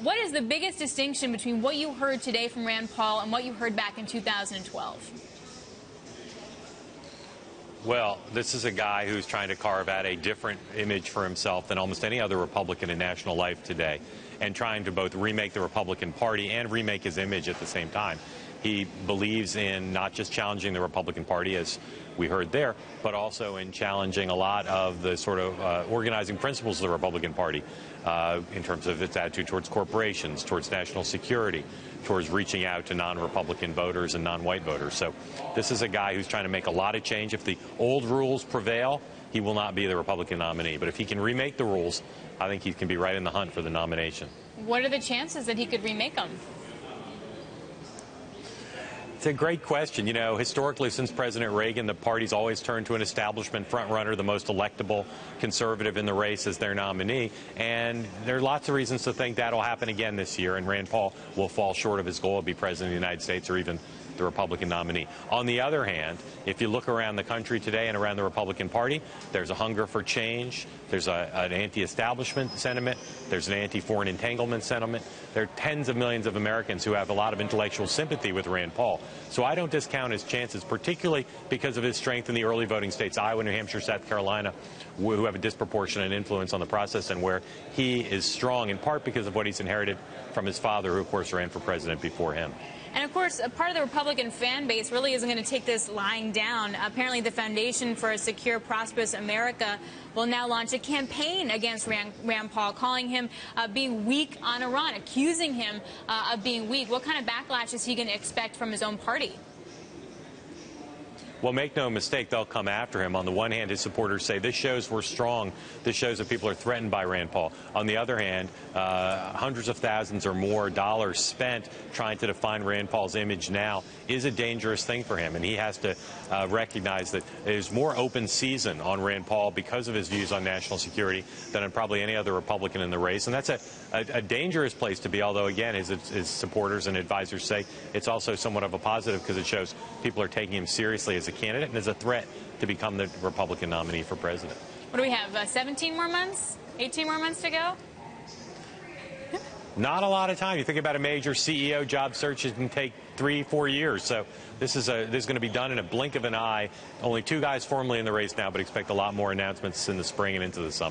What is the biggest distinction between what you heard today from Rand Paul and what you heard back in 2012? Well, this is a guy who's trying to carve out a different image for himself than almost any other Republican in national life today, and trying to both remake the Republican Party and remake his image at the same time. He believes in not just challenging the Republican Party, as we heard there, but also in challenging a lot of the sort of organizing principles of the Republican Party in terms of its attitude towards corporations, towards national security, towards reaching out to non-Republican voters and non-white voters. So this is a guy who's trying to make a lot of change. If the old rules prevail, he will not be the Republican nominee. But if he can remake the rules, I think he can be right in the hunt for the nomination. What are the chances that he could remake them? It's a great question. You know, historically, since President Reagan, the party's always turned to an establishment frontrunner, the most electable conservative in the race, as their nominee. And there are lots of reasons to think that'll happen again this year, and Rand Paul will fall short of his goal to be president of the United States or even the Republican nominee. On the other hand, if you look around the country today and around the Republican Party, there's a hunger for change. There's an anti-establishment sentiment. There's an anti-foreign entanglement sentiment. There are tens of millions of Americans who have a lot of intellectual sympathy with Rand Paul. So I don't discount his chances, particularly because of his strength in the early voting states, Iowa, New Hampshire, South Carolina, who have a disproportionate influence on the process, and where he is strong, in part because of what he's inherited from his father, who, of course, ran for president before him. And, of course, a part of the Republican fan base really isn't going to take this lying down. Apparently, the Foundation for a Secure, Prosperous America will now launch a campaign against Rand Paul, calling him being weak on Iran, accusing him of being weak. What kind of backlash is he going to expect from his own party? Well, make no mistake, they'll come after him. On the one hand, his supporters say this shows we're strong. This shows that people are threatened by Rand Paul. On the other hand, hundreds of thousands or more dollars spent trying to define Rand Paul's image now is a dangerous thing for him. And he has to recognize that there's more open season on Rand Paul because of his views on national security than on probably any other Republican in the race. And that's a dangerous place to be, although, again, his supporters and advisors say it's also somewhat of a positive because it shows people are taking him seriously as a candidate and as a threat to become the Republican nominee for president. What do we have, 17 more months? 18 more months to go? Not a lot of time. You think about a major CEO job search, it can take 3-4 years. So this is going to be done in a blink of an eye. Only two guys formally in the race now, but expect a lot more announcements in the spring and into the summer.